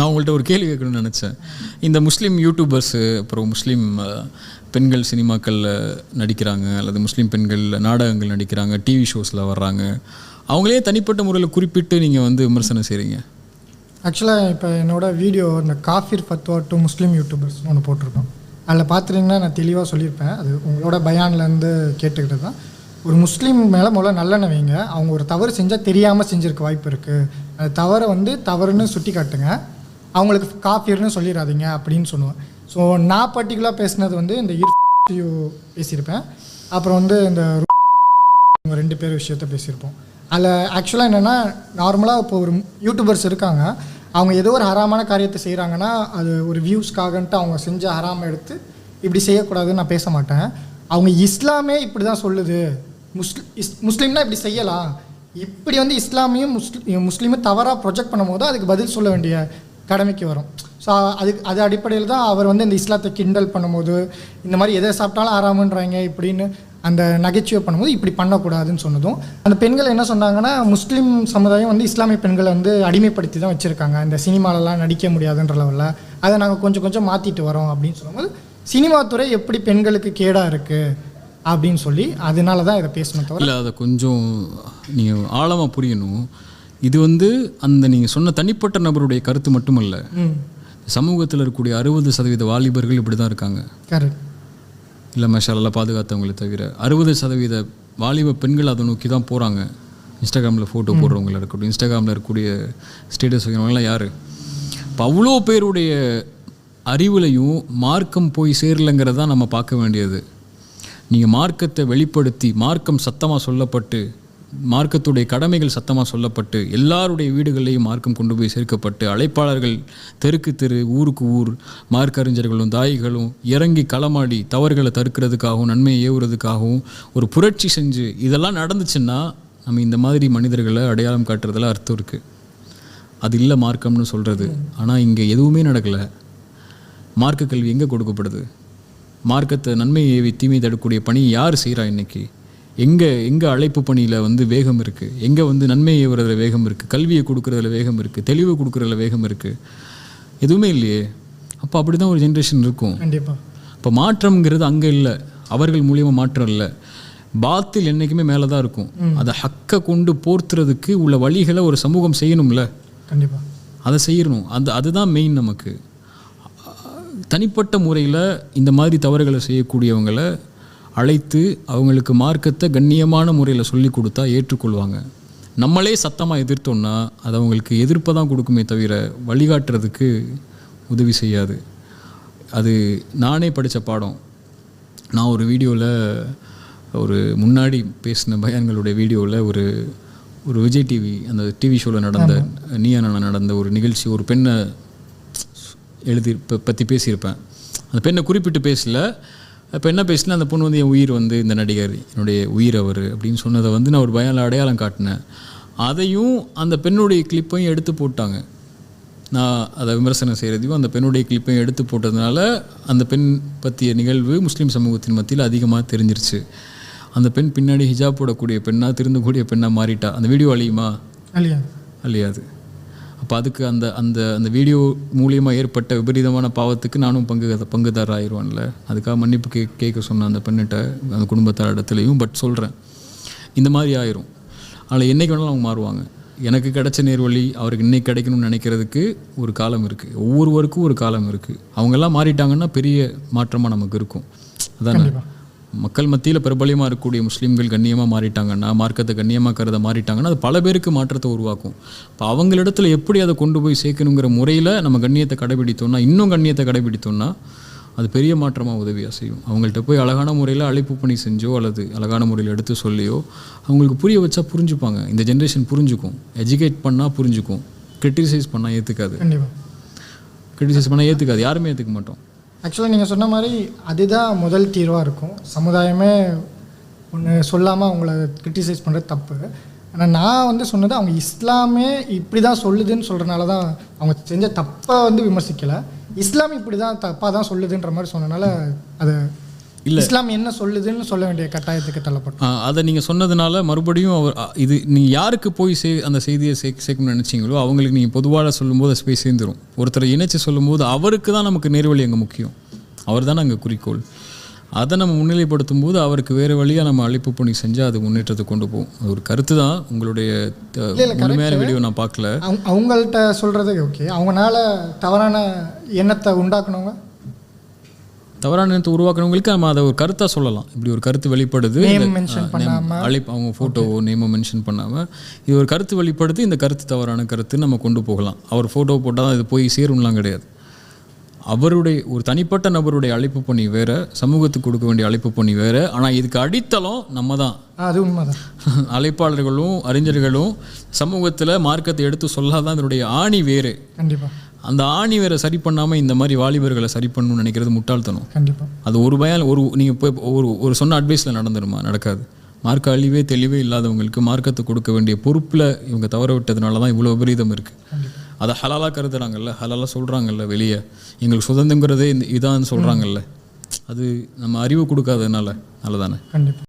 நான் உங்கள்கிட்ட ஒரு கேள்வி கேட்கணும்னு நினச்சேன். இந்த முஸ்லீம் யூடியூபர்ஸு, அப்புறம் முஸ்லீம் பெண்கள் சினிமாக்களில் நடிக்கிறாங்க, அல்லது முஸ்லீம் பெண்கள் நாடகங்கள் நடிக்கிறாங்க, டிவி ஷோஸில் வர்றாங்க, அவங்களே தனிப்பட்ட முறையில் குறிப்பிட்டு நீங்கள் வந்து விமர்சனம் செய்கிறீங்க. ஆக்சுவலாக இப்போ என்னோடய வீடியோ இந்த காஃபிர் ஃபத்வா டு முஸ்லீம் யூடியூபர்ஸ்னு ஒன்று போட்டிருக்கோம். அதில் பார்த்துட்டிங்கன்னா நான் தெளிவாக சொல்லியிருப்பேன். அது உங்களோட பயான்லேருந்து கேட்டுக்கிட்டு தான். ஒரு முஸ்லீம் மேலே முதல்ல நல்லெண்ணெய் வைங்க. அவங்க ஒரு தவறு செஞ்சால் தெரியாமல் செஞ்சுருக்க வாய்ப்பு இருக்குது. அந்த தவறை வந்து தவறுன்னு சுட்டி காட்டுங்க. அவங்களுக்கு காஃபிர்னு சொல்லிடாதீங்க அப்படின்னு சொல்லுவேன். ஸோ நான் பர்டிகுலராக பேசினது வந்து இந்த பேசியிருப்பேன். அப்புறம் வந்து இந்த 2 பேர் விஷயத்த பேசியிருப்போம். அதில் ஆக்சுவலாக என்னென்னா, நார்மலாக இப்போ ஒரு யூடியூபர்ஸ் இருக்காங்க, அவங்க ஏதோ ஒரு ஹராமான காரியத்தை செய்கிறாங்கன்னா அது ஒரு வியூஸ்க்காகன்ட்டு அவங்க செஞ்ச ஹராமை எடுத்து இப்படி செய்யக்கூடாதுன்னு நான் பேச மாட்டேன். அவங்க இஸ்லாமே இப்படி தான் சொல்லுது, முஸ்லீம்னா இப்படி செய்யலாம், இப்படி வந்து இஸ்லாமியும் முஸ்லீமும் தவறாக ப்ரொஜெக்ட் பண்ணும்போது அதுக்கு பதில் சொல்ல வேண்டிய கடமைக்கு வரும். ஸோ அது அடிப்படையில் தான் அவர் வந்து இந்த இஸ்லாத்தை கிண்டல் பண்ணும்போது, இந்த மாதிரி எதை சாப்பிட்டாலும் ஆறாமன்றாங்க இப்படின்னு அந்த நகைச்சுவை பண்ணும்போது இப்படி பண்ணக்கூடாதுன்னு சொன்னதும், அந்த பெண்கள் என்ன சொன்னாங்கன்னா, முஸ்லீம் சமுதாயம் வந்து இஸ்லாமிய பெண்களை வந்து அடிமைப்படுத்தி தான் வச்சுருக்காங்க, இந்த சினிமாலெலாம் நடிக்க முடியாதுன்ற லெவலில், அதை நாங்கள் கொஞ்சம் கொஞ்சம் மாற்றிட்டு வரோம் அப்படின்னு சொல்லும்போது, சினிமாத்துறை எப்படி பெண்களுக்கு கேடாக இருக்குது அப்படின்னு சொல்லி அதனால தான் இதை பேசணும். தவிர இல்லை, அதை கொஞ்சம் நீங்கள் ஆழமாக புரியணும். இது வந்து அந்த நீங்கள் சொன்ன தனிப்பட்ட நபருடைய கருத்து மட்டுமல்ல, சமூகத்தில் இருக்கக்கூடிய 60% வாலிபர்கள் இப்படி தான் இருக்காங்க. கரெக்ட். இல்லை மஷாலெல்லாம் பாதுகாத்தவங்களை தவிர 60% வாலிப பெண்கள் அதை நோக்கி தான் போகிறாங்க. இன்ஸ்டாகிராமில் ஃபோட்டோ போடுறவங்கள இருக்கட்டும், இன்ஸ்டாகிராமில் இருக்கக்கூடிய ஸ்டேட்டஸ் வைக்கிறவங்களாம் யார்? இப்போ அவ்வளோ பேருடைய அறிவுலையும் மார்க்கம் போய் சேரலைங்கிறது தான் நம்ம பார்க்க வேண்டியது. நீங்கள் மார்க்கத்தை வெளிப்படுத்தி, மார்க்கம் சத்தமாக சொல்லப்பட்டு, மார்க்கத்துடைய கடமைகள் சத்தமாக சொல்லப்பட்டு, எல்லாருடைய வீடுகளையும் மார்க்கம் கொண்டு போய் சேர்க்கப்பட்டு, அழைப்பாளர்கள் தெருக்கு தெரு, ஊருக்கு ஊர், மார்க்கறிஞர்களும் தாய்களும் இறங்கி களமாடி தவறுகளை தடுக்கிறதுக்காகவும் நன்மையை ஏவுறதுக்காகவும் ஒரு புரட்சி செஞ்சு இதெல்லாம் நடந்துச்சுன்னா நம்ம இந்த மாதிரி மனிதர்களை அடையாளம் காட்டுறதுல அர்த்தம் இருக்குது. அது இல்லை மார்க்கம்னு சொல்கிறது. ஆனால் இங்கே எதுவுமே நடக்கலை. மார்க்க கல்வி எங்கே கொடுக்கப்படுது? மார்க்கத்தை நன்மை ஏவி தீமை தடுக்கக்கூடிய பணி யார் செய்கிறா? இன்றைக்கி எங்கே அழைப்பு பணியில் வந்து வேகம் இருக்குது? எங்கே வந்து நன்மை ஏவுறதுல வேகம் இருக்குது? கல்வியை கொடுக்குறதுல வேகம் இருக்குது? தெளிவு கொடுக்குறதுல வேகம் இருக்குது? எதுவுமே இல்லையே. அப்போ அப்படி தான் ஒரு ஜென்ரேஷன் இருக்கும். கண்டிப்பாக. இப்போ மாற்றம்ங்கிறது அங்கே இல்லை, அவர்கள் மூலியமாக மாற்றம் இல்லை. பாத்தில் என்றைக்குமே மேலே தான் இருக்கும். அதை ஹக்கை கொண்டு போர்த்துறதுக்கு உள்ள வழிகளை ஒரு சமூகம் செய்யணும்ல. கண்டிப்பாக அதை செய்யணும். அதுதான் மெயின். நமக்கு தனிப்பட்ட முறையில் இந்த மாதிரி தவறுகளை செய்யக்கூடியவங்களை அழைத்து அவங்களுக்கு மார்க்கத்தை கண்ணியமான முறையில் சொல்லி கொடுத்தா ஏற்றுக்கொள்வாங்க. நம்மளே சத்தமாக எதிர்த்தோன்னா அது அவங்களுக்கு எதிர்ப்பை தான் கொடுக்குமே தவிர வழிகாட்டுறதுக்கு உதவி செய்யாது. அது நானே படித்த பாடம். நான் ஒரு வீடியோவில், ஒரு முன்னாடி பேசின பயான்களுடைய வீடியோவில் ஒரு விஜய் டிவி அந்த டிவி ஷோவில் நடந்த நீயானா நடந்த ஒரு நிகழ்ச்சி, ஒரு பெண்ணை பற்றி பேசியிருப்பேன். அந்த பெண்ணை குறிப்பிட்டு பேசல. இப்போ என்ன பேசினா, அந்த பொண்ணு வந்து என் உயிர் வந்து இந்த நடிகர், என்னுடைய உயிர் அவர் அப்படின்னு சொன்னதை வந்து நான் ஒரு பயானில் அடையாளம் காட்டினேன். அதையும் அந்த பெண்ணுடைய கிளிப்பையும் எடுத்து போட்டாங்க. நான் அதை விமர்சனம் செய்கிறதையும் அந்த பெண்ணுடைய கிளிப்பையும் எடுத்து போட்டதுனால அந்த பெண் பற்றிய நிகழ்வு முஸ்லீம் சமூகத்தின் மத்தியில் அதிகமாக தெரிஞ்சிருச்சு. அந்த பெண் பின்னாடி ஹிஜாப் போடக்கூடிய பெண்ணாக, திருந்தக்கூடிய பெண்ணாக மாறிட்டா. அந்த வீடியோ அழியுமா? அழியாது. அப்போ அதுக்கு அந்த அந்த அந்த வீடியோ மூலியமாக ஏற்பட்ட விபரீதமான பாவத்துக்கு நானும் பங்குதாரர் ஆயிடுவான்ல. அதுக்காக மன்னிப்பு கேட்க சொன்ன அந்த பெண்ணிட்ட, அந்த குடும்பத்தார் இடத்துலையும். பட் சொல்கிறேன், இந்த மாதிரி ஆயிரும். அதில் என்றைக்கு வேணாலும் அவங்க மாறுவாங்க. எனக்கு கிடைச்ச நேர்வழி அவருக்கு இன்றைக்கி கிடைக்கணும்னு நினைக்கிறதுக்கு ஒரு காலம் இருக்குது. ஒவ்வொருவருக்கும் ஒரு காலம் இருக்குது. அவங்கெல்லாம் மாறிட்டாங்கன்னா பெரிய மாற்றமாக நமக்கு இருக்கும். அதானே? மக்கள் மத்தியில் பிரபலியமாக இருக்கக்கூடிய முஸ்லீம்கள் கண்ணியமாக மாறிட்டாங்கன்னா, மார்க்கத்தை கண்ணியமாக கருத மாறிட்டாங்கன்னா அது பல பேருக்கு மாற்றத்தை உருவாக்கும். இப்போ அவங்களிடத்துல எப்படி அதை கொண்டு போய் சேர்க்கணுங்கிற முறையில் நம்ம கண்ணியத்தை கடைபிடித்தோம்னா, இன்னும் கண்ணியத்தை கடைபிடித்தோம்னா அது பெரிய மாற்றமாக உதவியாக செய்யும். அவங்கள்ட்ட போய் அழகான முறையில் அழைப்பு பணி செஞ்சோ அல்லது அழகான முறையில் எடுத்து சொல்லியோ அவங்களுக்கு புரிய வச்சா புரிஞ்சுப்பாங்க. இந்த ஜென்ரேஷன் புரிஞ்சுக்கும். எஜுகேட் பண்ணால் புரிஞ்சுக்கும். கிரிட்டிசைஸ் பண்ணால் ஏற்றுக்காது. கிரிட்டிசைஸ் பண்ணால் ஏற்றுக்காது. யாருமே ஏற்றுக்க மாட்டோம். ஆக்சுவலாக நீங்கள் சொன்ன மாதிரி அதுதான் முதல் தீர்வாக இருக்கும். சமுதாயமே ஒன்று சொல்லாமல் அவங்கள கிரிட்டிசைஸ் பண்ணுறது தப்பு. ஆனால் நான் வந்து சொன்னது, அவங்க இஸ்லாமே இப்படி தான் சொல்லுதுன்னு சொல்கிறனால தான், அவங்க செஞ்ச தப்பை வந்து விமர்சிக்கலை, இஸ்லாம் இப்படி தான் தப்பாக தான் சொல்லுதுன்ற மாதிரி சொன்னனால அதை இஸ்லாம் என்ன சொல்லுதுன்னு சொல்ல வேண்டிய கட்டாயத்துக்கு தள்ளப்பட்டோம். அதை நீங்கள் சொன்னதுனால மறுபடியும் அவர் இது நீங்கள் யாருக்கு போய் அந்த செய்தியை சேர்க்கணும்னு நினச்சிங்களோ அவங்களுக்கு நீங்கள் பொதுவாக சொல்லும்போது அது போய் சேர்ந்துடும். ஒருத்தரை இணைச்சி சொல்லும்போது அவருக்கு தான் நமக்கு நேர்வழி அங்கே முக்கியம், அவர் தானே அங்கே குறிக்கோள். அதை நம்ம முன்னிலைப்படுத்தும் போது அவருக்கு வேறு வழியாக நம்ம அழைப்பு பணி செஞ்சால் அது முன்னேற்றத்தை கொண்டு போகும். அது ஒரு கருத்து தான். உங்களுடைய முழுமையான வீடியோ நான் பார்க்கல. அவங்கள்ட்ட சொல்கிறது ஓகே, அவங்களால தவறான எண்ணத்தை உண்டாக்கணுங்க, தவறான எண்ணத்தை உருவாக்குறவங்களுக்கு நம்ம அதை ஒரு கருத்தாக சொல்லலாம். இப்படி ஒரு கருத்து வெளிப்படுது, அழைப்பு அவங்க ஃபோட்டோவோ நேமோ மென்ஷன் பண்ணாமல் இது ஒரு கருத்து வெளிப்படுத்தி இந்த கருத்து தவறான கருத்து நம்ம கொண்டு போகலாம். அவர் ஃபோட்டோ போட்டால் தான் இது போய் சேரும்லாம் கிடையாது. அவருடைய ஒரு தனிப்பட்ட நபருடைய அழைப்பு பணி வேறு, சமூகத்துக்கு கொடுக்க வேண்டிய அழைப்பு பணி வேறு. ஆனால் இதுக்கு அடித்தளம் நம்ம தான். அது உண்மைதான். அழைப்பாளர்களும் அறிஞர்களும் சமூகத்தில் மார்க்கத்தை எடுத்து சொல்லாதான் இதனுடைய ஆணி வேறு. கண்டிப்பாக அந்த ஆணி வேறு சரி பண்ணாமல் இந்த மாதிரி வாலிபர்களை சரி பண்ணணும்னு நினைக்கிறது முட்டாள்தனம். கண்டிப்பாக அது ஒரு பயம் நீங்கள் இப்போ ஒரு சொன்ன அட்வைஸில் நடந்துருமா? நடக்காது. மார்க்க அழிவே தெளிவே இல்லாதவங்களுக்கு மார்க்கத்தை கொடுக்க வேண்டிய பொறுப்பில் இவங்க தவற விட்டதுனால தான் இவ்வளோ விபரீதம் இருக்குது. அதை ஹலாலாக கருதுறாங்கல்ல, ஹலாலாக சொல்கிறாங்கல்ல, வெளியே எங்களுக்கு சுதந்திரங்கிறதே இதான்னு சொல்கிறாங்கல்ல, அது நம்ம அறிவு கொடுக்காததுனால நல்லதானே? கண்டிப்பாக.